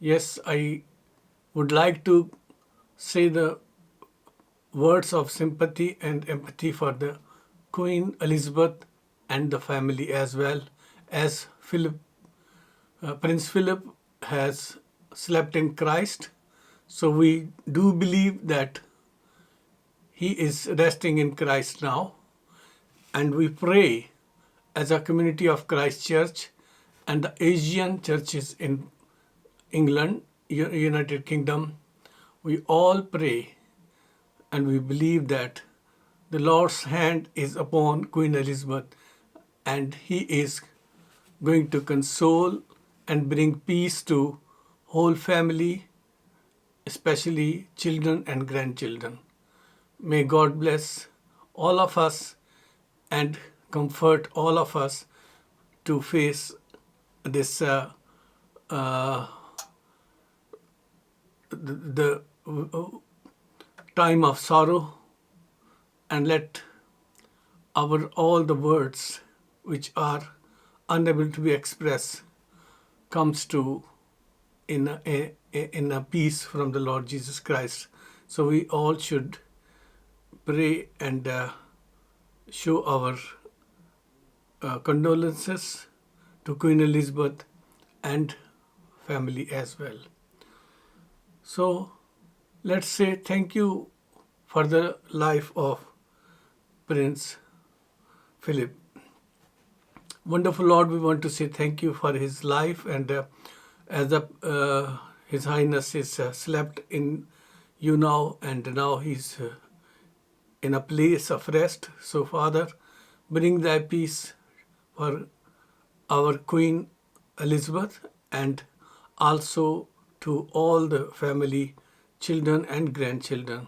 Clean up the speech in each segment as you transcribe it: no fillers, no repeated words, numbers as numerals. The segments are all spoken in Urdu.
Yes, I would like to say the words of sympathy and empathy for the Queen Elizabeth and the family, as well as Prince Philip has slept in Christ. So we do believe that he is resting in Christ now. And we pray as a community of Christ Church and the Asian churches in England, United Kingdom, we all pray and we believe that the Lord's hand is upon Queen Elizabeth and he is going to console and bring peace to whole family, especially children and grandchildren. May God bless all of us and comfort all of us to face this the time of sorrow, and let all the words which are unable to be expressed comes to in a peace from the Lord Jesus Christ. So we all should pray and show our condolences to Queen Elizabeth and family as well. So let's say thank you for the life of Prince Philip. Wonderful Lord, we want to say thank you for his life, and as His Highness is slept in you now, and now he's in a place of rest. So Father, bring thy peace for our Queen Elizabeth, and also to all the family, children and grandchildren.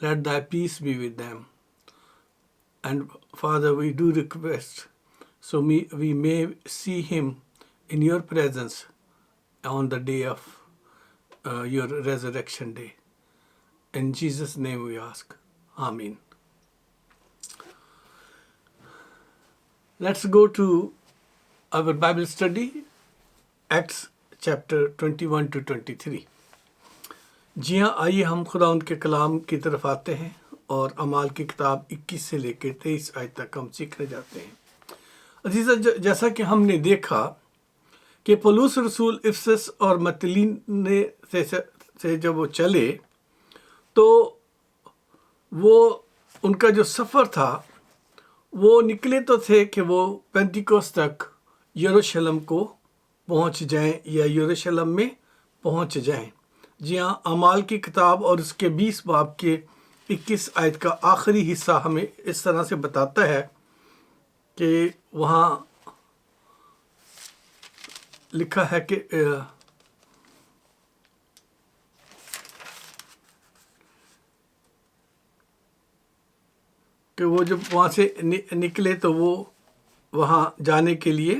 Let thy peace be with them. And Father, we do request, so we may see him in your presence on the day of your resurrection day. In Jesus' name we ask. Amen. Let's go to our Bible study, Acts chapter 21 to 23. جی ہاں، آئیے ہم خدا ان کے کلام کی طرف آتے ہیں اور اعمال کی کتاب 21 سے لے کے 23 آیت تک ہم سیکھنے جاتے ہیں۔ عزیزہ، جیسا کہ ہم نے دیکھا کہ پولس رسول افسس اور متیلین سے جب وہ چلے تو وہ ان کا جو سفر تھا وہ نکلے تو تھے کہ وہ پینتیکوس تک یروشلم کو پہنچ جائیں یا یروشلم میں پہنچ جائیں۔ جی ہاں، اعمال کی کتاب اور اس کے 20 باب کے 21 آیت کا آخری حصہ ہمیں اس طرح سے بتاتا ہے کہ وہاں لکھا ہے کہ وہ جب وہاں سے نکلے تو وہ وہاں جانے کے لیے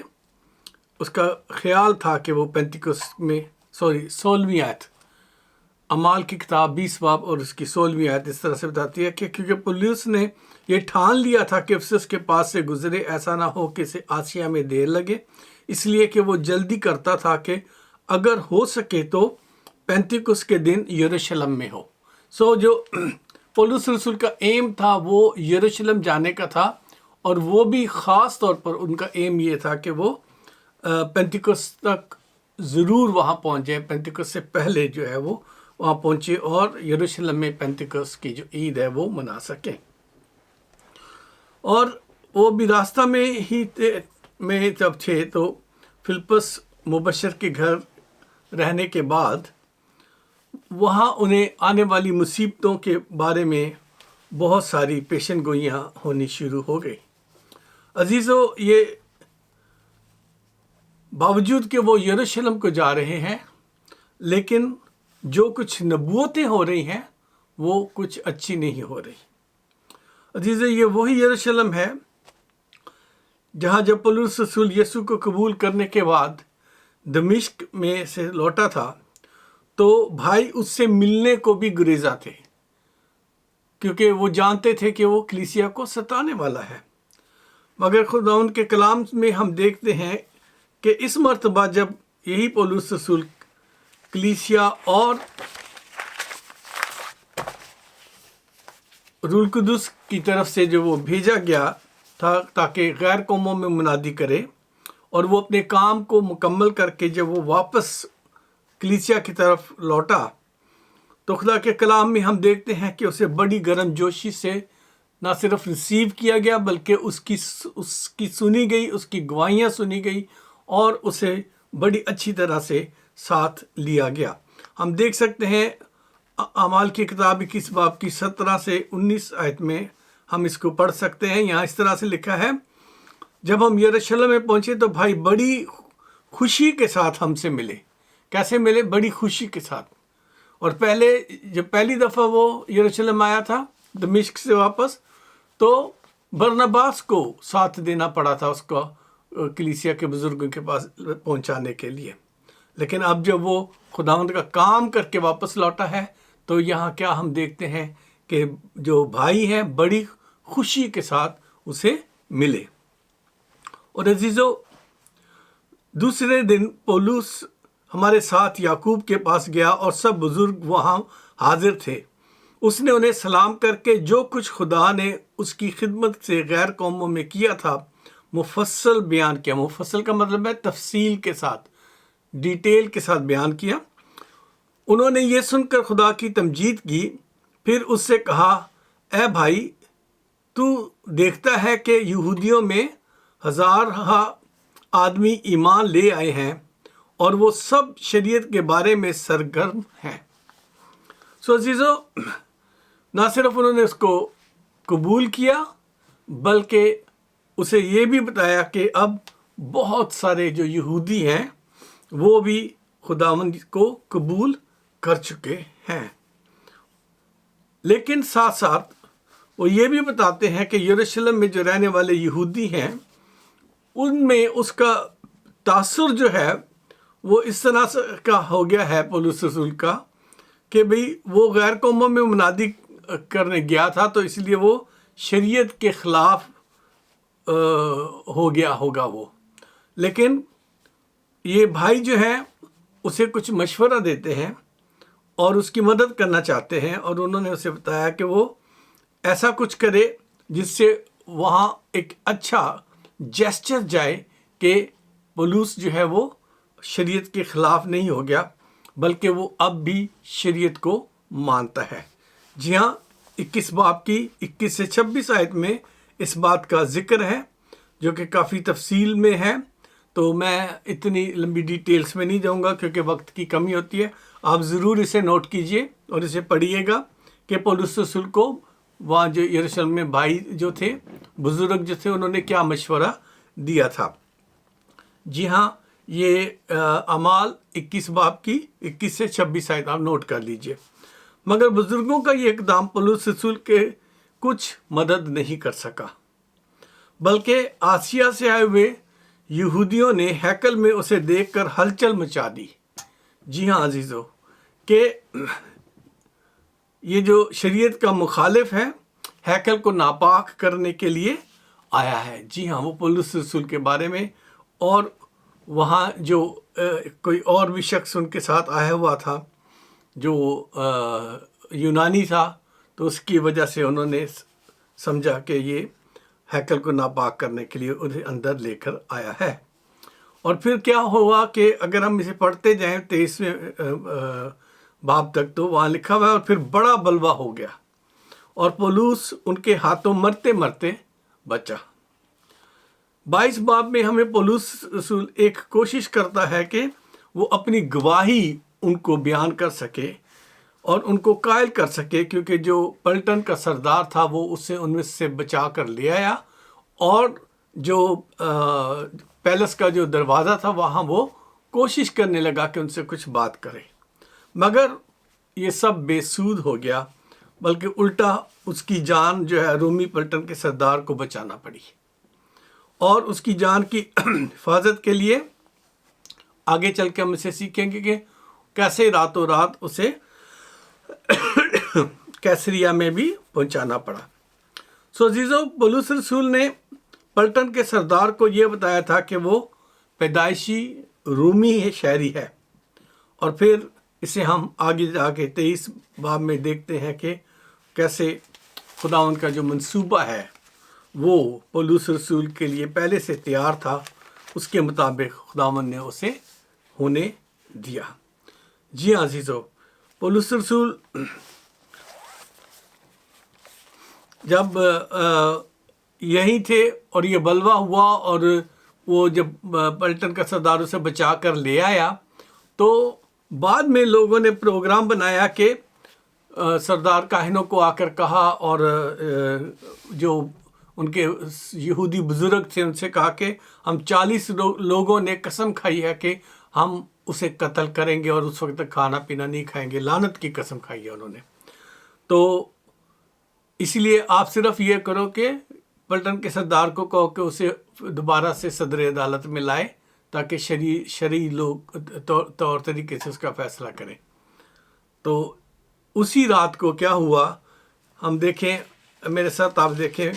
اس کا خیال تھا کہ وہ پینتیکوس میں 16ویں آیت، اعمال کی کتاب 20 باب اور اس کی 16ویں آیت اس طرح سے بتاتی ہے کہ کیونکہ پولیس نے یہ ٹھان لیا تھا کہ افسس کے پاس سے گزرے، ایسا نہ ہو کہ اسے آسیا میں دیر لگے، اس لیے کہ وہ جلدی کرتا تھا کہ اگر ہو سکے تو پینتیکوس کے دن یروشلم میں ہو۔ جو پولس رسول کا ایم تھا وہ یروشلم جانے کا تھا، اور وہ بھی خاص طور پر ان کا ایم یہ تھا کہ وہ پینتیکوس تک ضرور وہاں پہنچ جائے، پینتیکوس سے پہلے جو ہے وہ وہاں پہنچے اور یروشلم میں پینتیکوس کی جو عید ہے وہ منا سکیں۔ اور وہ بھی راستہ میں ہی جب تھے تو فلپس مبشر کے گھر رہنے کے بعد وہاں انہیں آنے والی مصیبتوں کے بارے میں بہت ساری پیشن گوئیاں ہونی شروع ہو گئی۔ عزیزو، یہ باوجود کہ وہ یروشلم کو جا رہے ہیں، لیکن جو کچھ نبوتیں ہو رہی ہیں وہ کچھ اچھی نہیں ہو رہی۔ عزیزو، یہ وہی یروشلم ہے جہاں جب پولس رسول یسوع کو قبول کرنے کے بعد دمشق میں سے لوٹا تھا تو بھائی اس سے ملنے کو بھی گریزاں تھے، کیونکہ وہ جانتے تھے کہ وہ کلیسیا کو ستانے والا ہے۔ مگر خداوند کے کلام میں ہم دیکھتے ہیں کہ اس مرتبہ جب یہی پولس رسول کلیسیا اور روح القدس کی طرف سے جو وہ بھیجا گیا تھا تاکہ غیر قوموں میں منادی کرے، اور وہ اپنے کام کو مکمل کر کے جب وہ واپس کلیسیا کی طرف لوٹا تو خدا کے کلام میں ہم دیکھتے ہیں کہ اسے بڑی گرم جوشی سے نہ صرف ریسیو کیا گیا بلکہ اس کی سنی گئی، اس کی گواہیاں سنی گئی اور اسے بڑی اچھی طرح سے ساتھ لیا گیا۔ ہم دیکھ سکتے ہیں اعمال کی کتاب 21 باب کی 17 سے 19 آیت میں ہم اس کو پڑھ سکتے ہیں۔ یہاں اس طرح سے لکھا ہے، جب ہم یروشلم میں پہنچے تو بھائی بڑی خوشی کے ساتھ ہم سے ملے۔ کیسے ملے؟ بڑی خوشی کے ساتھ۔ اور جب پہلی دفعہ وہ یروشلم آیا تھا دمشق سے واپس، تو برنباس کو ساتھ دینا پڑا تھا اس کو کلیسیا کے بزرگوں کے پاس پہنچانے کے لیے، لیکن اب جب وہ خداوند کا کام کر کے واپس لوٹا ہے تو یہاں کیا ہم دیکھتے ہیں کہ جو بھائی ہیں بڑی خوشی کے ساتھ اسے ملے۔ اور عزیزو، دوسرے دن پولس ہمارے ساتھ یعقوب کے پاس گیا اور سب بزرگ وہاں حاضر تھے۔ اس نے انہیں سلام کر کے جو کچھ خدا نے اس کی خدمت سے غیر قوموں میں کیا تھا مفصل بیان کیا۔ مفصل کا مطلب ہے تفصیل کے ساتھ، ڈیٹیل کے ساتھ بیان کیا۔ انہوں نے یہ سن کر خدا کی تمجید کی، پھر اس سے کہا، اے بھائی، تو دیکھتا ہے کہ یہودیوں میں ہزارہا آدمی ایمان لے آئے ہیں اور وہ سب شریعت کے بارے میں سرگرم ہیں۔ عزیزو، نہ صرف انہوں نے اس کو قبول کیا بلکہ اسے یہ بھی بتایا کہ اب بہت سارے جو یہودی ہیں وہ بھی خداوند کو قبول کر چکے ہیں۔ لیکن ساتھ ساتھ وہ یہ بھی بتاتے ہیں کہ یروشلم میں جو رہنے والے یہودی ہیں ان میں اس کا تاثر جو ہے وہ اس طرح کا ہو گیا ہے پولس رسول کا کہ بھئی وہ غیر قوموں میں منادی کرنے گیا تھا تو اس لیے وہ شریعت کے خلاف ہو گیا ہوگا وہ، لیکن یہ بھائی جو ہیں اسے کچھ مشورہ دیتے ہیں اور اس کی مدد کرنا چاہتے ہیں، اور انہوں نے اسے بتایا کہ وہ ایسا کچھ کرے جس سے وہاں ایک اچھا جیسچر جائے کہ پولس جو ہے وہ شریعت کے خلاف نہیں ہو گیا بلکہ وہ اب بھی شریعت کو مانتا ہے۔ جی ہاں، 21 باب کی 21 سے 26 آیت میں اس بات کا ذکر ہے جو کہ کافی تفصیل میں ہے، تو میں اتنی لمبی ڈیٹیلز میں نہیں جاؤں گا کیونکہ وقت کی کمی ہوتی ہے۔ آپ ضرور اسے نوٹ کیجئے اور اسے پڑھیے گا کہ پولس رسول کو وہاں جو یروشلم میں بھائی جو تھے، بزرگ جو تھے، انہوں نے کیا مشورہ دیا تھا۔ جی ہاں، یہ اعمال 21 باب کی 21 سے 26 آیت آپ نوٹ کر لیجئے۔ مگر بزرگوں کا یہ اقدام پولس رسول کے کچھ مدد نہیں کر سکا، بلکہ آسیا سے آئے ہوئے یہودیوں نے ہیکل میں اسے دیکھ کر ہلچل مچا دی۔ جی ہاں عزیزو، کہ یہ جو شریعت کا مخالف ہے ہیکل کو ناپاک کرنے کے لیے آیا ہے۔ جی ہاں، وہ پولس رسول کے بارے میں، اور وہاں جو کوئی اور بھی شخص ان کے ساتھ آیا ہوا تھا جو یونانی تھا، تو اس کی وجہ سے انہوں نے سمجھا کہ یہ ہیکل کو ناپاک کرنے کے لیے انہیں اندر لے کر آیا ہے۔ اور پھر کیا ہوا کہ اگر ہم اسے پڑھتے جائیں 23ویں باب تک تو وہاں لکھا ہوا ہے، اور پھر بڑا بلوا ہو گیا اور پولس ان کے ہاتھوں مرتے مرتے بچا۔ 22 باب میں ہمیں پولس رسول ایک کوشش کرتا ہے کہ وہ اپنی گواہی ان کو بیان کر سکے اور ان کو قائل کر سکے، کیونکہ جو پلٹن کا سردار تھا وہ اسے ان میں سے بچا کر لے آیا، اور جو پیلس کا جو دروازہ تھا وہاں وہ کوشش کرنے لگا کہ ان سے کچھ بات کرے، مگر یہ سب بے سود ہو گیا، بلکہ الٹا اس کی جان جو ہے رومی پلٹن کے سردار کو بچانا پڑی، اور اس کی جان کی حفاظت کے لیے آگے چل کے ہم اسے سیکھیں گے کہ کیسے راتوں رات اسے کیسریا میں بھی پہنچانا پڑا۔ عزیزو، پولس رسول نے پلٹن کے سردار کو یہ بتایا تھا کہ وہ پیدائشی رومی شہری ہے، اور پھر اسے ہم آگے جا کے 23 باب میں دیکھتے ہیں کہ کیسے خداوند کا جو منصوبہ ہے وہ پولس رسول کے لیے پہلے سے تیار تھا، اس کے مطابق خداوند نے اسے ہونے دیا۔ جی ہاں عزیزو، پولس رسول جب یہیں تھے اور یہ بلوا ہوا اور وہ جب پلٹن کا سردار اسے بچا کر لے آیا، تو بعد میں لوگوں نے پروگرام بنایا کہ سردار کاہنوں کو آ کر کہا، اور جو ان کے یہودی بزرگ تھے ان سے کہا کہ ہم 40 لوگوں نے قسم کھائی ہے کہ ہم اسے قتل کریں گے اور اس وقت تک کھانا پینا نہیں کھائیں گے، لعنت کی قسم کھائی ہے انہوں نے۔ تو اس لیے آپ صرف یہ کرو کہ پلٹن کے سردار کو کہو کہ اسے دوبارہ سے صدر عدالت میں لائے تاکہ شرعی لوگ طور طریقے سے اس کا فیصلہ کریں۔ تو اسی رات کو کیا ہوا، ہم دیکھیں، میرے ساتھ آپ دیکھیں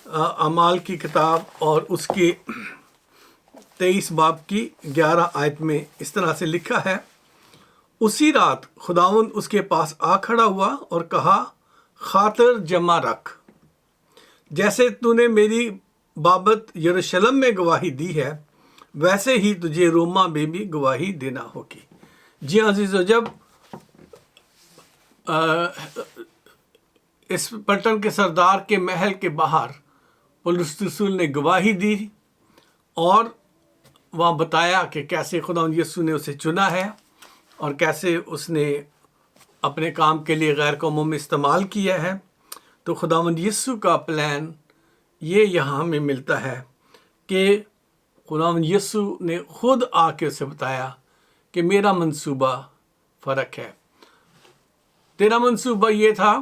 اعمال کی کتاب اور اس کی 23 باب کی 11 آیت میں اس طرح سے لکھا ہے، اسی رات خداوند اس کے پاس آ کھڑا ہوا اور کہا، خاطر جمع رکھ، جیسے تو نے میری بابت یروشلم میں گواہی دی ہے ویسے ہی تجھے روما میں بھی گواہی دینا ہوگی۔ جی ہاں عزیزو، جب اس پلٹن کے سردار کے محل کے باہر پولس رسول نے گواہی دی اور وہاں بتایا کہ کیسے خداوند یسوع نے اسے چنا ہے اور کیسے اس نے اپنے کام کے لیے غیر قوموں میں استعمال کیا ہے، تو خداوند یسوع کا پلان یہ یہاں ہمیں ملتا ہے کہ خداوند یسوع نے خود آ کے اسے بتایا کہ میرا منصوبہ فرق ہے۔ تیرا منصوبہ یہ تھا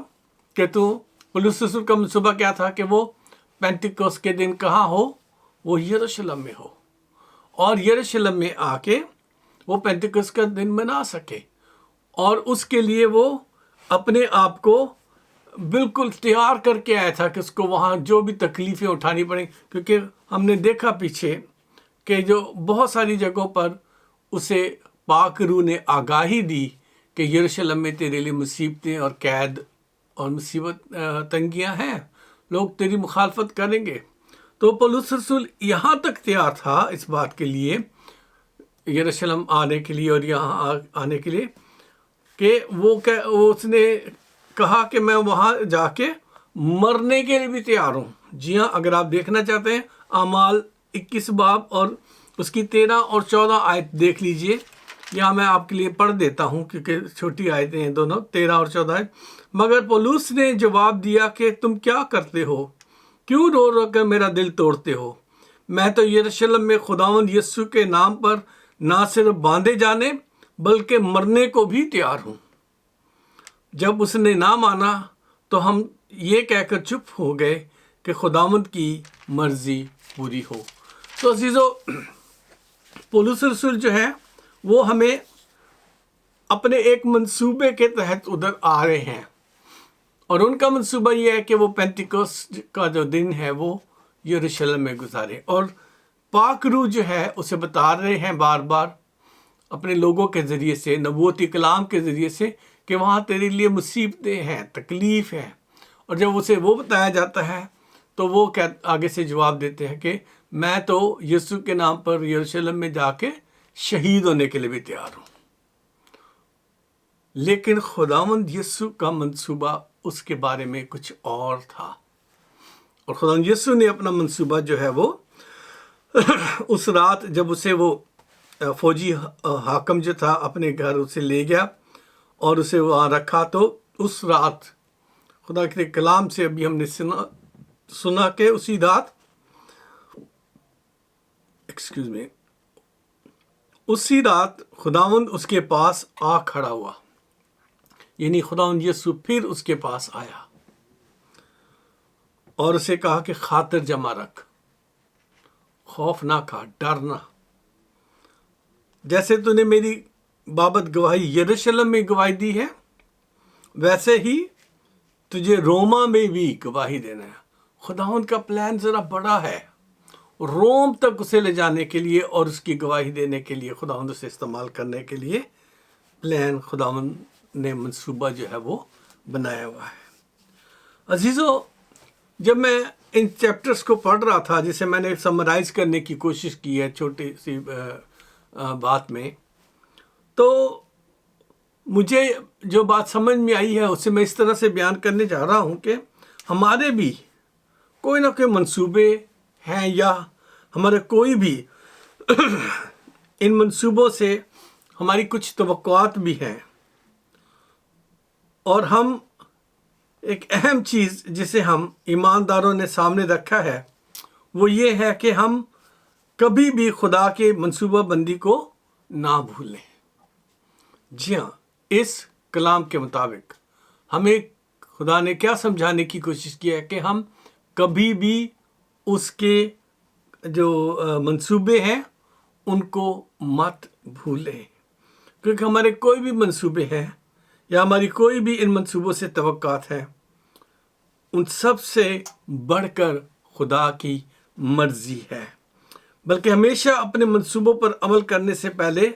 کہ پولس رسول کا منصوبہ کیا تھا کہ وہ پینٹیکوست کے دن کہاں ہو؟ وہ یروشلم میں ہو، اور یروشلم میں آ کے وہ پینٹیکوست کا دن منا سکے، اور اس کے لیے وہ اپنے آپ کو بالکل تیار کر کے آیا تھا کہ اس کو وہاں جو بھی تکلیفیں اٹھانی پڑیں، کیونکہ ہم نے دیکھا پیچھے کہ جو بہت ساری جگہوں پر اسے پاک روح نے آگاہی دی کہ یروشلم میں تیرے لیے مصیبتیں اور قید اور مصیبت تنگیاں ہیں، لوگ تیری مخالفت کریں گے۔ تو پولس رسول یہاں تک تیار تھا اس بات کے لیے، یروشلم آنے کے لیے اور یہاں آنے کے لیے، کہ وہ اس نے کہا کہ میں وہاں جا کے مرنے کے لیے بھی تیار ہوں۔ جی ہاں، اگر آپ دیکھنا چاہتے ہیں اعمال 21 باب اور اس کی 13 اور 14 آیت دیکھ لیجئے، یہاں میں آپ کے لیے پڑھ دیتا ہوں کیونکہ چھوٹی آیتیں ہیں دونوں، 13 اور 14 آیت۔ مگر پولس نے جواب دیا کہ تم کیا کرتے ہو؟ کیوں رو رو کر میرا دل توڑتے ہو؟ میں تو یروشلم میں خداوند یسوع کے نام پر نہ صرف باندھے جانے بلکہ مرنے کو بھی تیار ہوں۔ جب اس نے نہ مانا تو ہم یہ کہہ کر چپ ہو گئے کہ خداوند کی مرضی پوری ہو۔ تو عزیزو، پولس رسول جو ہے وہ ہمیں اپنے ایک منصوبے کے تحت ادھر آ رہے ہیں، اور ان کا منصوبہ یہ ہے کہ وہ پینٹیکوست کا جو دن ہے وہ یروشلم میں گزارے، اور پاک روح جو ہے اسے بتا رہے ہیں بار بار اپنے لوگوں کے ذریعے سے، نبوتی کلام کے ذریعے سے، کہ وہاں تیرے لیے مصیبتیں ہیں، تکلیف ہے۔ اور جب اسے وہ بتایا جاتا ہے تو وہ آگے سے جواب دیتے ہیں کہ میں تو یسوع کے نام پر یروشلم میں جا کے شہید ہونے کے لیے بھی تیار ہوں۔ لیکن خداوند یسوع کا منصوبہ اس کے بارے میں کچھ اور تھا، اور خداوند یسوع نے اپنا منصوبہ جو ہے وہ اس رات جب اسے وہ فوجی حاکم جو تھا اپنے گھر اسے لے گیا اور اسے وہاں رکھا، تو اس رات خدا کے کلام سے ابھی ہم نے سنا کہ اسی رات اسی رات خداوند اس کے پاس آ کھڑا ہوا، یعنی خداوند یسوع پھر اس کے پاس آیا اور اسے کہا کہ خاطر جمع رکھ، خوف نہ کھا، ڈرنا، جیسے تو نے میری بابت گواہی یروشلم میں گواہی دی ہے، ویسے ہی تجھے روما میں بھی گواہی دینا ہے۔ خداوند کا پلان ذرا بڑا ہے، روم تک اسے لے جانے کے لیے اور اس کی گواہی دینے کے لیے، خداوند اسے استعمال کرنے کے لیے پلان خداوند نے منصوبہ جو ہے وہ بنایا ہوا ہے۔ عزیزو، جب میں ان چیپٹرز کو پڑھ رہا تھا، جسے میں نے سمرائز کرنے کی کوشش کی ہے چھوٹی سی بات میں، تو مجھے جو بات سمجھ میں آئی ہے اسے میں اس طرح سے بیان کرنے جا رہا ہوں کہ ہمارے بھی کوئی نہ کوئی منصوبے ہیں، یا ہمارے کوئی بھی ان منصوبوں سے ہماری کچھ توقعات بھی ہیں، اور ہم ایک اہم چیز جسے ہم ایمانداروں نے سامنے رکھا ہے وہ یہ ہے کہ ہم کبھی بھی خدا کے منصوبہ بندی کو نہ بھولیں۔ جی ہاں، اس کلام کے مطابق ہمیں خدا نے کیا سمجھانے کی کوشش کی ہے کہ ہم کبھی بھی اس کے جو منصوبے ہیں ان کو مت بھولیں، کیونکہ ہمارے کوئی بھی منصوبے ہیں یا ہماری کوئی بھی ان منصوبوں سے توقعات ہیں، ان سب سے بڑھ کر خدا کی مرضی ہے۔ بلکہ ہمیشہ اپنے منصوبوں پر عمل کرنے سے پہلے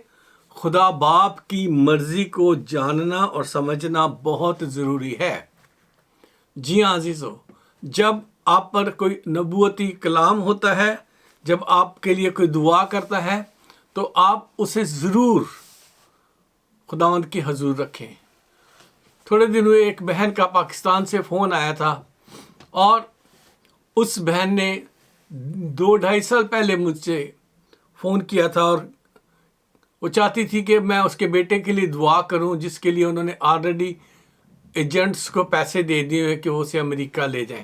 خدا باپ کی مرضی کو جاننا اور سمجھنا بہت ضروری ہے۔ جی ہاں عزیزو، جب آپ پر کوئی نبوتی کلام ہوتا ہے، جب آپ کے لیے کوئی دعا کرتا ہے، تو آپ اسے ضرور خداوند کی حضور رکھیں۔ تھوڑے دن ہوئے ایک بہن کا پاکستان سے فون آیا تھا، اور اس بہن نے 2-2.5 سال پہلے مجھ سے فون کیا تھا اور وہ چاہتی تھی کہ میں اس کے بیٹے کے لیے دعا کروں، جس کے لیے انہوں نے آلریڈی ایجنٹس کو پیسے دے دیے ہوئے کہ وہ اسے امریکہ لے جائیں۔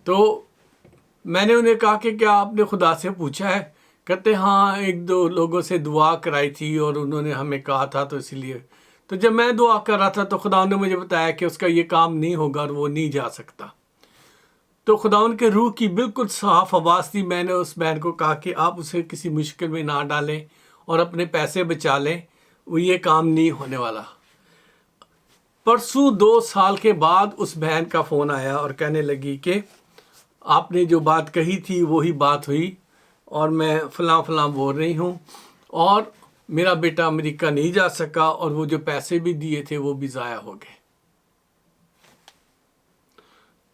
تو میں نے انہیں کہا کہ کیا آپ نے خدا سے پوچھا ہے؟ کہتے ہاں، ایک دو لوگوں سے دعا کرائی تھی اور انہوں نے ہمیں کہا تھا، تو اسی لیے تو جب میں دعا کر رہا تھا تو خدا نے مجھے بتایا کہ اس کا یہ کام نہیں ہوگا اور وہ نہیں جا سکتا۔ تو خداوند کے روح کی بالکل صاف آواز تھی۔ میں نے اس بہن کو کہا کہ آپ اسے کسی مشکل میں نہ ڈالیں اور اپنے پیسے بچا لیں، وہ یہ کام نہیں ہونے والا۔ پرسوں 2 سال کے بعد اس بہن کا فون آیا اور کہنے لگی کہ آپ نے جو بات کہی تھی وہی بات ہوئی، اور میں فلاں فلاں بول رہی ہوں، اور میرا بیٹا امریکہ نہیں جا سکا، اور وہ جو پیسے بھی دیے تھے وہ بھی ضائع ہو گئے،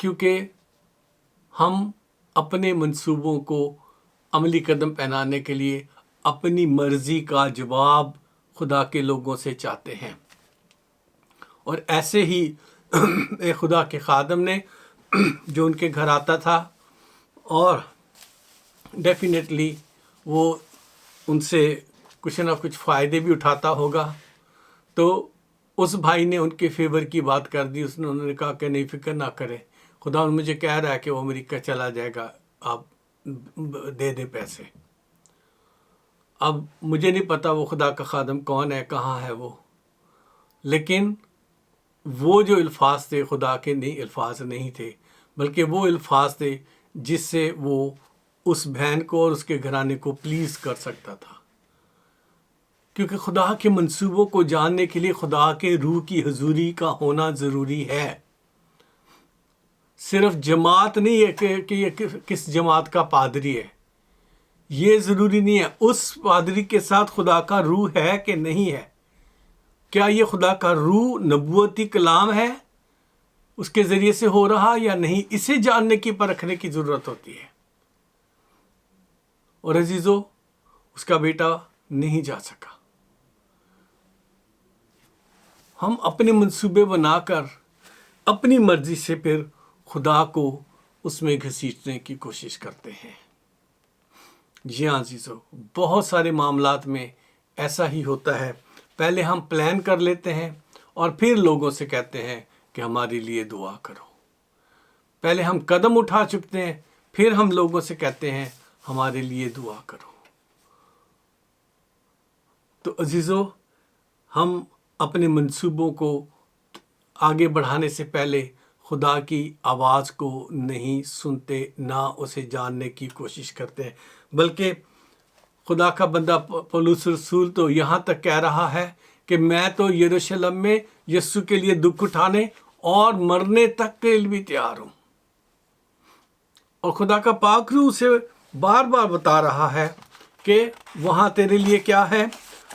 کیونکہ ہم اپنے منصوبوں کو عملی قدم پہنانے کے لیے اپنی مرضی کا جواب خدا کے لوگوں سے چاہتے ہیں۔ اور ایسے ہی ایک خدا کے خادم نے جو ان کے گھر آتا تھا اور ڈیفینیٹلی وہ ان سے کچھ نہ کچھ فائدے بھی اٹھاتا ہوگا، تو اس بھائی نے ان کے فیور کی بات کر دی۔ انہوں نے کہا کہ نہیں، فکر نہ کریں، خدا مجھے کہہ رہا ہے کہ وہ امریکہ چلا جائے گا، آپ دے دیں پیسے۔ اب مجھے نہیں پتا وہ خدا کا خادم کون ہے، کہاں ہے وہ، لیکن وہ جو الفاظ تھے خدا کے نہیں الفاظ نہیں تھے، بلکہ وہ الفاظ تھے جس سے وہ اس بہن کو اور اس کے گھرانے کو پلیز کر سکتا تھا۔ کیونکہ خدا کے منصوبوں کو جاننے کے لیے خدا کے روح کی حضوری کا ہونا ضروری ہے۔ صرف جماعت نہیں ہے کہ یہ کس جماعت کا پادری ہے، یہ ضروری نہیں ہے۔ اس پادری کے ساتھ خدا کا روح ہے کہ نہیں ہے؟ کیا یہ خدا کا روح نبوتی کلام ہے، اس کے ذریعے سے ہو رہا یا نہیں؟ اسے جاننے کی پرکھنے کی ضرورت ہوتی ہے۔ اور عزیزو، اس کا بیٹا نہیں جا سکا۔ ہم اپنے منصوبے بنا کر اپنی مرضی سے پھر خدا کو اس میں گھسیٹنے کی کوشش کرتے ہیں۔ جی ہاں عزیزو، بہت سارے معاملات میں ایسا ہی ہوتا ہے۔ پہلے ہم پلان کر لیتے ہیں اور پھر لوگوں سے کہتے ہیں کہ ہمارے لیے دعا کرو۔ پہلے ہم قدم اٹھا چکتے ہیں، پھر ہم لوگوں سے کہتے ہیں ہمارے لیے دعا کرو۔ تو عزیزو، ہم اپنے منصوبوں کو آگے بڑھانے سے پہلے خدا کی آواز کو نہیں سنتے، نہ اسے جاننے کی کوشش کرتے ہیں، بلکہ خدا کا بندہ پولس رسول تو یہاں تک کہہ رہا ہے کہ میں تو یروشلم میں یسوع کے لیے دکھ اٹھانے اور مرنے تک کے لیے بھی تیار ہوں۔ اور خدا کا پاک روح اسے بار بار بتا رہا ہے کہ وہاں تیرے لیے کیا ہے؟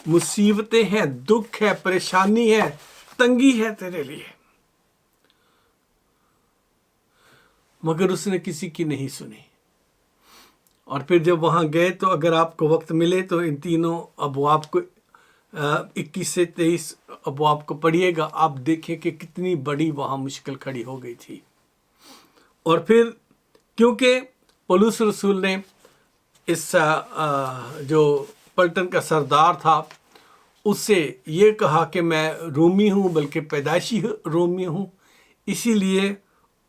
مصیبتیں ہیں، دکھ ہے، پریشانی ہے، تنگی ہے تیرے لیے۔ مگر اس نے کسی کی نہیں سنی۔ اور پھر جب وہاں گئے تو اگر آپ کو وقت ملے تو ان تینوں ابواب کو 21 سے 23 ابواب کو پڑھیے گا، آپ دیکھیں کہ کتنی بڑی وہاں مشکل کھڑی ہو گئی تھی۔ اور پھر کیونکہ پولس رسول نے اس جو پلٹن کا سردار تھا اس سے یہ کہا کہ میں رومی ہوں، بلکہ پیدائشی رومی ہوں، اسی لیے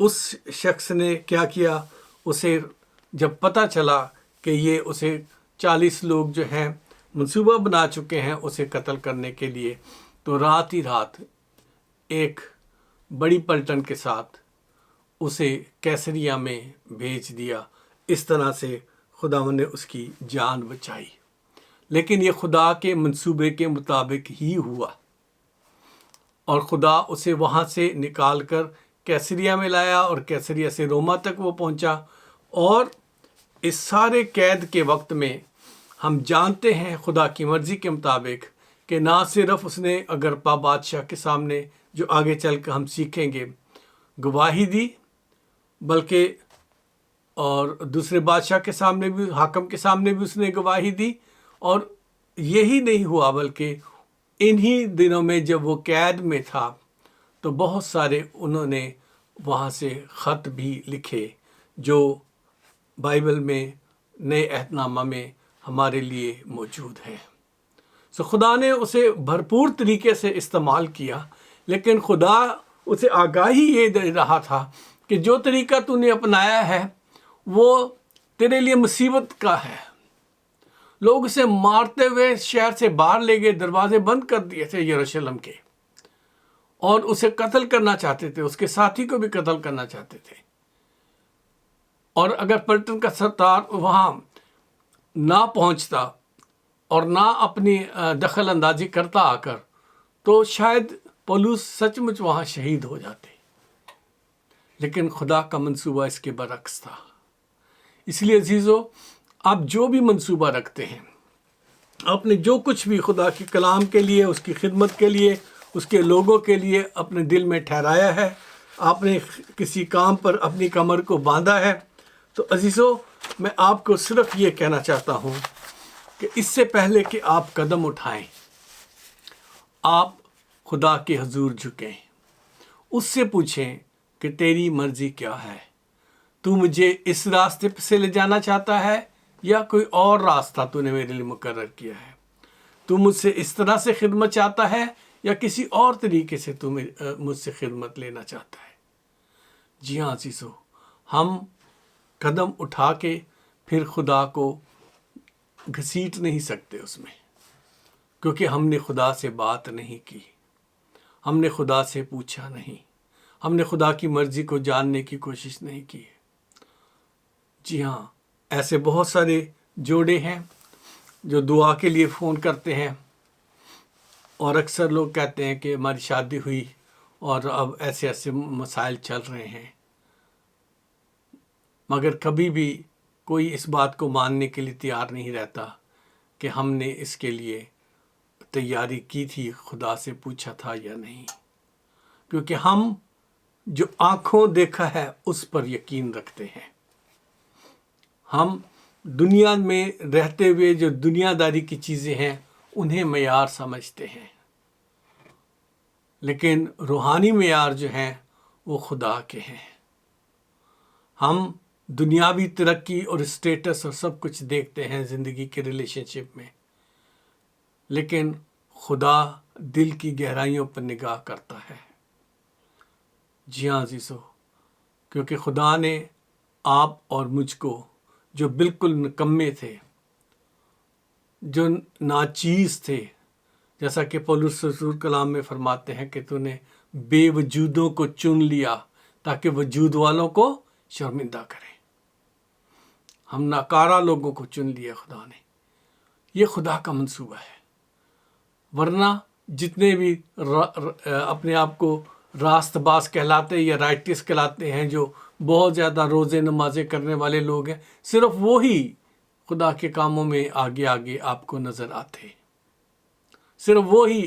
اس شخص نے کیا کیا، اسے جب پتہ چلا کہ یہ اسے 40 لوگ جو ہیں منصوبہ بنا چکے ہیں اسے قتل کرنے کے لیے، تو رات ہی رات ایک بڑی پلٹن کے ساتھ اسے کیسریہ میں بھیج دیا۔ اس طرح سے خداوند نے اس کی جان بچائی۔ لیکن یہ خدا کے منصوبے کے مطابق ہی ہوا، اور خدا اسے وہاں سے نکال کر کیسریہ میں لایا، اور کیسریہ سے روما تک وہ پہنچا۔ اور اس سارے قید کے وقت میں ہم جانتے ہیں خدا کی مرضی کے مطابق کہ نہ صرف اس نے اگرپا بادشاہ کے سامنے، جو آگے چل کر ہم سیکھیں گے، گواہی دی، بلکہ اور دوسرے بادشاہ کے سامنے بھی، حاکم کے سامنے بھی اس نے گواہی دی۔ اور یہی نہیں ہوا، بلکہ انہی دنوں میں جب وہ قید میں تھا تو بہت سارے انہوں نے وہاں سے خط بھی لکھے جو بائبل میں نئے عہد نامہ میں ہمارے لیے موجود ہے۔ خدا نے اسے بھرپور طریقے سے استعمال کیا، لیکن خدا اسے آگاہی یہ دے رہا تھا کہ جو طریقہ تو نے اپنایا ہے وہ تیرے لیے مصیبت کا ہے۔ لوگ اسے مارتے ہوئے شہر سے باہر لے گئے، دروازے بند کر دیے تھے یروشلم کے، اور اسے قتل کرنا چاہتے تھے، اس کے ساتھی کو بھی قتل کرنا چاہتے تھے۔ اور اگر پلٹن کا سردار وہاں نہ پہنچتا اور نہ اپنی دخل اندازی کرتا آ کر، تو شاید پولس سچ مچ وہاں شہید ہو جاتے۔ لیکن خدا کا منصوبہ اس کے برعکس تھا۔ اس لیے عزیزو، آپ جو بھی منصوبہ رکھتے ہیں، آپ نے جو کچھ بھی خدا کے کلام کے لیے، اس کی خدمت کے لیے، اس کے لوگوں کے لیے اپنے دل میں ٹھہرایا ہے، آپ نے کسی کام پر اپنی کمر کو باندھا ہے، تو عزیزو میں آپ کو صرف یہ کہنا چاہتا ہوں کہ اس سے پہلے کہ آپ قدم اٹھائیں، آپ خدا کے حضور جھکیں، اس سے پوچھیں کہ تیری مرضی کیا ہے؟ تو مجھے اس راستے سے لے جانا چاہتا ہے یا کوئی اور راستہ تو نے میرے لیے مقرر کیا ہے؟ تو مجھ سے اس طرح سے خدمت چاہتا ہے یا کسی اور طریقے سے تو مجھ سے خدمت لینا چاہتا ہے؟ جی ہاں عزیزو، ہم قدم اٹھا کے پھر خدا کو گھسیٹ نہیں سکتے اس میں، کیونکہ ہم نے خدا سے بات نہیں کی، ہم نے خدا سے پوچھا نہیں، ہم نے خدا کی مرضی کو جاننے کی کوشش نہیں کی۔ جی ہاں، ایسے بہت سارے جوڑے ہیں جو دعا کے لیے فون کرتے ہیں، اور اکثر لوگ کہتے ہیں کہ ہماری شادی ہوئی اور اب ایسے ایسے مسائل چل رہے ہیں، مگر کبھی بھی کوئی اس بات کو ماننے کے لیے تیار نہیں رہتا کہ ہم نے اس کے لیے تیاری کی تھی، خدا سے پوچھا تھا یا نہیں، کیونکہ ہم جو آنکھوں دیکھا ہے اس پر یقین رکھتے ہیں۔ ہم دنیا میں رہتے ہوئے جو دنیا داری کی چیزیں ہیں انہیں معیار سمجھتے ہیں، لیکن روحانی معیار جو ہیں وہ خدا کے ہیں۔ ہم دنیاوی ترقی اور اسٹیٹس اور سب کچھ دیکھتے ہیں زندگی کے ریلیشن شپ میں، لیکن خدا دل کی گہرائیوں پر نگاہ کرتا ہے۔ جی ہاں عزیزو، کیونکہ خدا نے آپ اور مجھ کو جو بالکل نکمے تھے، جو ناچیز تھے، جیسا کہ پولس رسول کلام میں فرماتے ہیں کہ تو نے بے وجودوں کو چن لیا تاکہ وجود والوں کو شرمندہ کرے۔ ہم ناکارہ لوگوں کو چن لیا خدا نے۔ یہ خدا کا منصوبہ ہے، ورنہ جتنے بھی اپنے آپ کو راست باز کہلاتے یا رائٹس کہلاتے ہیں، جو بہت زیادہ روزے نمازیں کرنے والے لوگ ہیں، صرف وہی خدا کے کاموں میں آگے آگے آپ کو نظر آتے، صرف وہی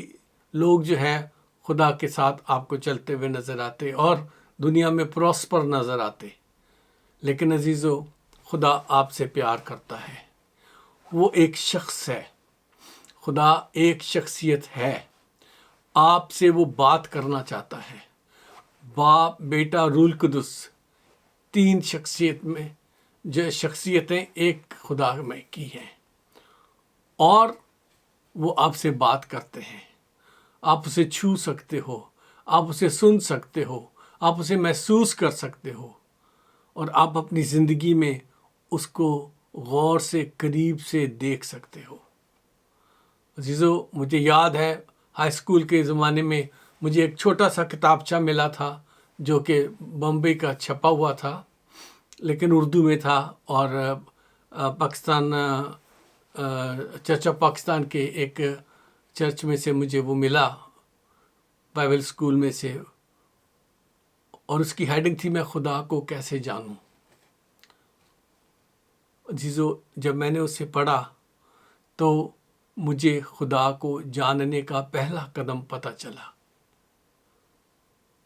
لوگ جو ہیں خدا کے ساتھ آپ کو چلتے ہوئے نظر آتے اور دنیا میں پراسپر نظر آتے۔ لیکن عزیزو، خدا آپ سے پیار کرتا ہے، وہ ایک شخص ہے، خدا ایک شخصیت ہے، آپ سے وہ بات کرنا چاہتا ہے۔ باپ، بیٹا، روح القدس، تین شخصیت میں جو شخصیتیں ایک خدا میں کی ہیں، اور وہ آپ سے بات کرتے ہیں۔ آپ اسے چھو سکتے ہو، آپ اسے سن سکتے ہو، آپ اسے محسوس کر سکتے ہو، اور آپ اپنی زندگی میں اس کو غور سے قریب سے دیکھ سکتے ہو۔ عزیزو، مجھے یاد ہے ہائی اسکول کے زمانے میں مجھے ایک چھوٹا سا کتابچہ ملا تھا جو کہ بمبئی کا چھپا ہوا تھا، لیکن اردو میں تھا، اور پاکستان چرچ آف پاکستان کے ایک چرچ میں سے مجھے وہ ملا، بائبل اسکول میں سے، اور اس کی ہیڈنگ تھی میں خدا کو کیسے جانوں۔ عزیزو، جب میں نے اسے پڑھا تو مجھے خدا کو جاننے کا پہلا قدم پتہ چلا۔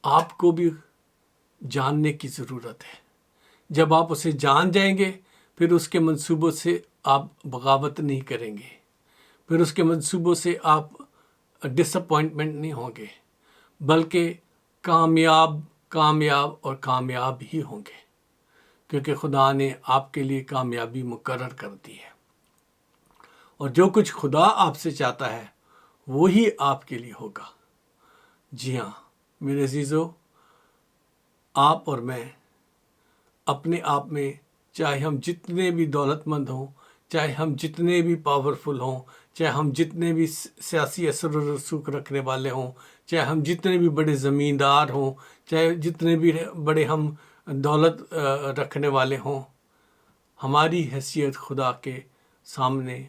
آپ کو بھی جاننے کی ضرورت ہے۔ جب آپ اسے جان جائیں گے، پھر اس کے منصوبوں سے آپ بغاوت نہیں کریں گے، پھر اس کے منصوبوں سے آپ ڈس اپوائنٹمنٹ نہیں ہوں گے، بلکہ کامیاب کامیاب اور کامیاب ہی ہوں گے۔ کیونکہ خدا نے آپ کے لیے کامیابی مقرر کر دی ہے، اور جو کچھ خدا آپ سے چاہتا ہے وہی آپ کے لیے ہوگا۔ جی ہاں میرے عزیزو، آپ اور میں اپنے آپ میں، چاہے ہم جتنے بھی دولت مند ہوں، چاہے ہم جتنے بھی پاورفل ہوں، چاہے ہم جتنے بھی سیاسی اثر و رسوخ رکھنے والے ہوں، چاہے ہم جتنے بھی بڑے زمیندار ہوں، چاہے جتنے بھی بڑے ہم دولت رکھنے والے ہوں، ہماری حیثیت خدا کے سامنے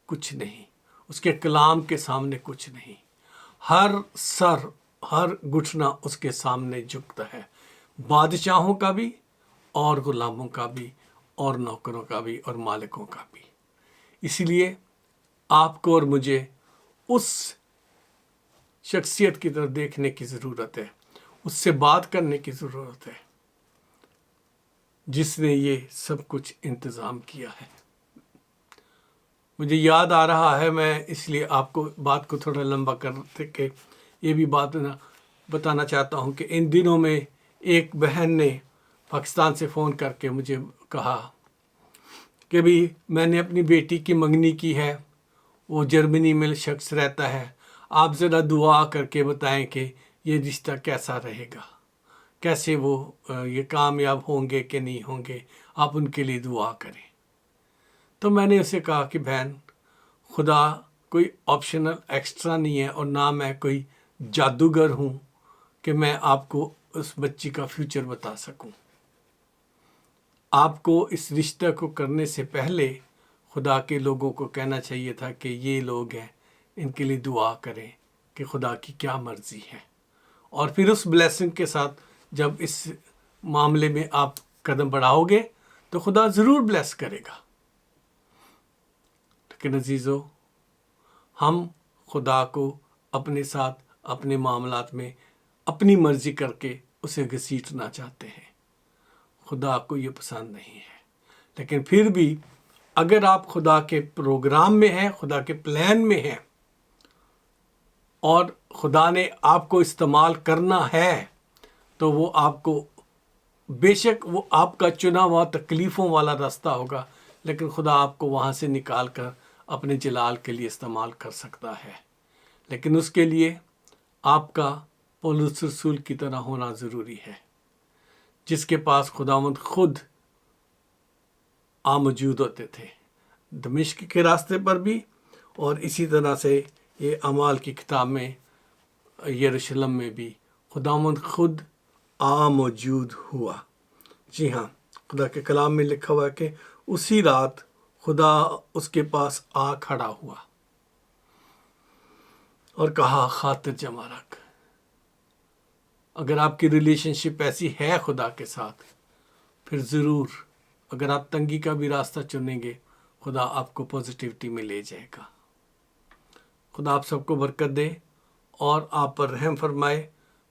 کچھ نہیں، اس کے کلام کے سامنے کچھ نہیں۔ ہر سر، ہر گھٹنا اس کے سامنے جھکتا ہے، بادشاہوں کا بھی اور غلاموں کا بھی اور نوکروں کا بھی اور مالکوں کا بھی۔ اسی لیے آپ کو اور مجھے اس شخصیت کی طرف دیکھنے کی ضرورت ہے، اس سے بات کرنے کی ضرورت ہے جس نے یہ سب کچھ انتظام کیا ہے۔ مجھے یاد آ رہا ہے، میں اس لیے آپ کو بات کو تھوڑا لمبا کرتے کہ یہ بھی بات بتانا چاہتا ہوں کہ ان دنوں میں ایک بہن نے پاکستان سے فون کر کے مجھے کہا کہ بھی میں نے اپنی بیٹی کی منگنی کی ہے، وہ جرمنی میں شخص رہتا ہے، آپ ذرا دعا کر کے بتائیں کہ یہ رشتہ کیسا رہے گا، کیسے وہ یہ کامیاب ہوں گے کہ نہیں ہوں گے، آپ ان کے لیے دعا کریں۔ تو میں نے اسے کہا کہ بہن، خدا کوئی آپشنل ایکسٹرا نہیں ہے، اور نہ میں کوئی جادوگر ہوں کہ میں آپ کو اس بچی کا فیوچر بتا سکوں۔ آپ کو اس رشتہ کو کرنے سے پہلے خدا کے لوگوں کو کہنا چاہیے تھا کہ یہ لوگ ہیں، ان کے لیے دعا کریں کہ خدا کی کیا مرضی ہے، اور پھر اس بلیسنگ کے ساتھ جب اس معاملے میں آپ قدم بڑھاؤ گے تو خدا ضرور بلیس کرے گا۔ لیکن عزیزو، ہم خدا کو اپنے ساتھ اپنے معاملات میں اپنی مرضی کر کے اسے گھسیٹنا چاہتے ہیں، خدا کو یہ پسند نہیں ہے۔ لیکن پھر بھی اگر آپ خدا کے پروگرام میں ہیں، خدا کے پلان میں ہیں، اور خدا نے آپ کو استعمال کرنا ہے، تو وہ آپ کو، بے شک وہ آپ کا چنا ہوا تکلیفوں والا راستہ ہوگا، لیکن خدا آپ کو وہاں سے نکال کر اپنے جلال کے لیے استعمال کر سکتا ہے۔ لیکن اس کے لیے آپ کا پولس رسول کی طرح ہونا ضروری ہے، جس کے پاس خداوند خود موجود ہوتے تھے، دمشق کے راستے پر بھی، اور اسی طرح سے یہ اعمال کی کتاب میں یروشلم میں بھی خداوند خود موجود ہوا۔ جی ہاں، خدا کے کلام میں لکھا ہوا ہے کہ اسی رات خدا اس کے پاس کھڑا ہوا اور کہا خاطر جمع رکھ۔ اگر آپ کی ریلیشن شپ ایسی ہے خدا کے ساتھ، پھر ضرور اگر آپ تنگی کا بھی راستہ چنیں گے، خدا آپ کو پازیٹیوٹی میں لے جائے گا۔ خدا آپ سب کو برکت دے اور آپ پر رحم فرمائے،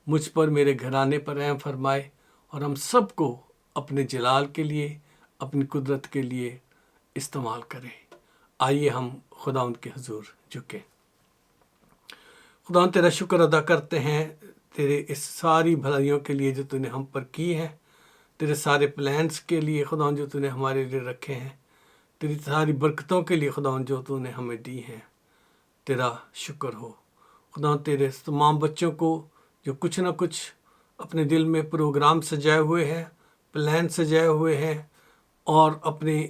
مجھ پر، میرے گھرانے پر رحم فرمائے، اور ہم سب کو اپنے جلال کے لیے، اپنی قدرت کے لیے استعمال کرے۔ آئیے ہم خدا ان کے حضور جھکیں۔ خدا تیرا شکر ادا کرتے ہیں تیرے اس ساری بھلائیوں کے لیے جو تو نے ہم پر کی ہے، تیرے سارے پلانس کے لیے خدا جو تو نے ہمارے لیے رکھے ہیں، تیری ساری برکتوں کے لیے خدا جو تو نے ہمیں دی ہیں، تیرا شکر ہو۔ خدا تیرے تمام بچوں کو جو کچھ نہ کچھ اپنے دل میں پروگرام سجائے ہوئے ہیں، پلان سجائے ہوئے ہیں، اور اپنے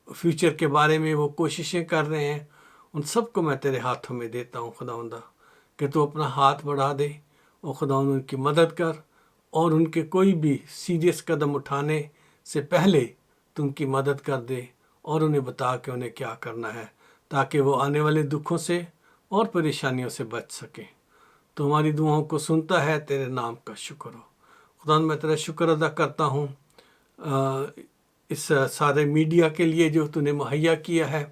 فیوچر کے بارے میں وہ کوششیں کر رہے ہیں، ان سب کو میں تیرے ہاتھوں میں دیتا ہوں خداوندا، کہ تو اپنا ہاتھ بڑھا دے اور خداوند ان کی مدد کر، اور ان کے کوئی بھی سیریس قدم اٹھانے سے پہلے تو ان کی مدد کر دے، اور انہیں بتا کہ انہیں کیا کرنا ہے، تاکہ وہ آنے والے دکھوں سے اور پریشانیوں سے بچ سکیں۔ تو ہماری دعاؤں کو سنتا ہے، تیرے نام کا شکر ہو۔ خدا میں تیرا شکر ادا کرتا ہوں اس سارے میڈیا کے لیے جو تو نے مہیا کیا ہے،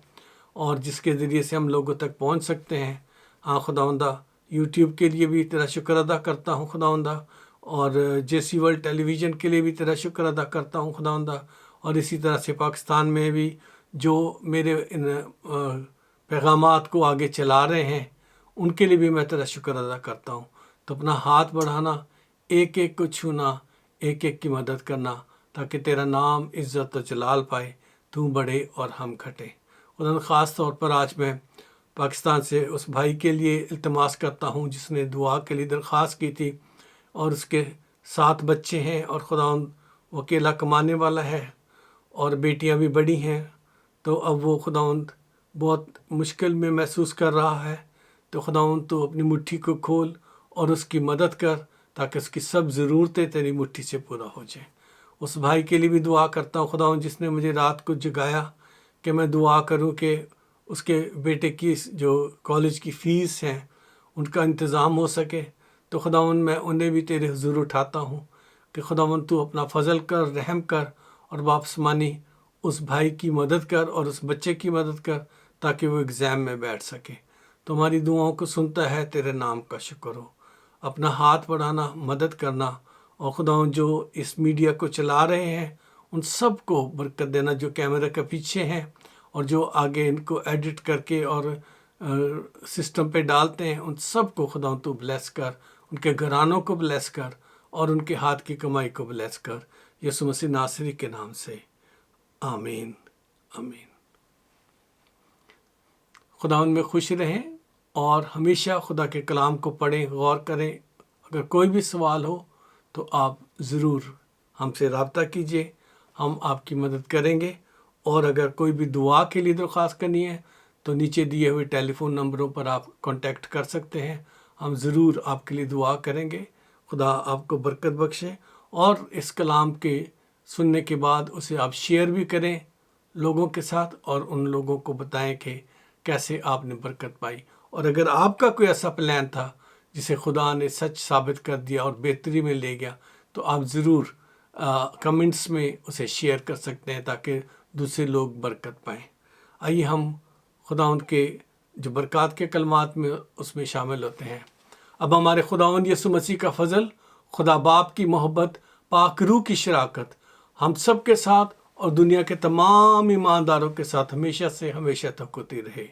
اور جس کے ذریعے سے ہم لوگوں تک پہنچ سکتے ہیں۔ ہاں خداوندا، یوٹیوب کے لیے بھی تیرا شکر ادا کرتا ہوں خداوندا، اور جے سی ورلڈ ٹیلی ویژن کے لیے بھی تیرا شکر ادا کرتا ہوں خداوندا، اور اسی طرح سے پاکستان میں بھی جو میرے ان پیغامات کو آگے چلا رہے ہیں، ان کے لیے بھی میں تیرا شکر ادا کرتا ہوں۔ تو اپنا ہاتھ بڑھانا، ایک ایک کو چھونا، ایک ایک کی مدد کرنا، تاکہ تیرا نام عزت و جلال پائے، تو بڑھے اور ہم گھٹے۔ خدا خاص طور پر آج میں پاکستان سے اس بھائی کے لیے التماس کرتا ہوں جس نے دعا کے لیے درخواست کی تھی، اور اس کے 7 بچے ہیں، اور خدا وہ اکیلا کمانے والا ہے اور بیٹیاں بھی بڑی ہیں، تو اب وہ خداوند بہت مشکل میں محسوس کر رہا ہے۔ تو خداوند تو اپنی مٹھی کو کھول اور اس کی مدد کر تاکہ اس کی سب ضرورتیں تیری مٹھی سے پورا ہو جائیں۔ اس بھائی کے لیے بھی دعا کرتا ہوں خداوند جس نے مجھے رات کو جگایا کہ میں دعا کروں کہ اس کے بیٹے کی جو کالج کی فیس ہیں ان کا انتظام ہو سکے۔ تو خداوند میں انہیں بھی تیرے حضور اٹھاتا ہوں کہ خداوند تو اپنا فضل کر، رحم کر، اور واپس مانی اس بھائی کی مدد کر اور اس بچے کی مدد کر تاکہ وہ ایگزام میں بیٹھ سکے۔ تو ہماری دعاؤں کو سنتا ہے، تیرے نام کا شکر ہو۔ اپنا ہاتھ بڑھانا، مدد کرنا، اور خداوند جو اس میڈیا کو چلا رہے ہیں ان سب کو برکت دینا، جو کیمرے کے پیچھے ہیں اور جو آگے ان کو ایڈٹ کر کے اور سسٹم پہ ڈالتے ہیں، ان سب کو خداوند تو بلیس کر، ان کے گھرانوں کو بلیس کر اور ان کے ہاتھ کی کمائی کو بلیس کر، یسوع مسیح ناصری کے نام سے، آمین آمین۔ خداوند میں خوش رہیں اور ہمیشہ خدا کے کلام کو پڑھیں، غور کریں۔ اگر کوئی بھی سوال ہو تو آپ ضرور ہم سے رابطہ کیجیے، ہم آپ کی مدد کریں گے۔ اور اگر کوئی بھی دعا کے لیے درخواست کرنی ہے تو نیچے دیے ہوئے ٹیلی فون نمبروں پر آپ کانٹیکٹ کر سکتے ہیں، ہم ضرور آپ کے لیے دعا کریں گے۔ خدا آپ کو برکت بخشے، اور اس کلام کے سننے کے بعد اسے آپ شیئر بھی کریں لوگوں کے ساتھ، اور ان لوگوں کو بتائیں کہ کیسے آپ نے برکت پائی۔ اور اگر آپ کا کوئی ایسا پلان تھا جسے خدا نے سچ ثابت کر دیا اور بہتری میں لے گیا، تو آپ ضرور کمنٹس میں اسے شیئر کر سکتے ہیں تاکہ دوسرے لوگ برکت پائیں۔ آئیے ہم خداوند کے جو برکات کے کلمات میں اس میں شامل ہوتے ہیں۔ اب ہمارے خداوند یسوع مسیح کا فضل، خدا باپ کی محبت، پاک روح کی شراکت ہم سب کے ساتھ اور دنیا کے تمام ایمانداروں کے ساتھ ہمیشہ سے ہمیشہ تک ہوتی رہے،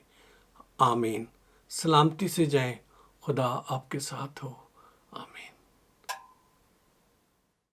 آمین۔ سلامتی سے جائیں، خدا آپ کے ساتھ ہو، آمین۔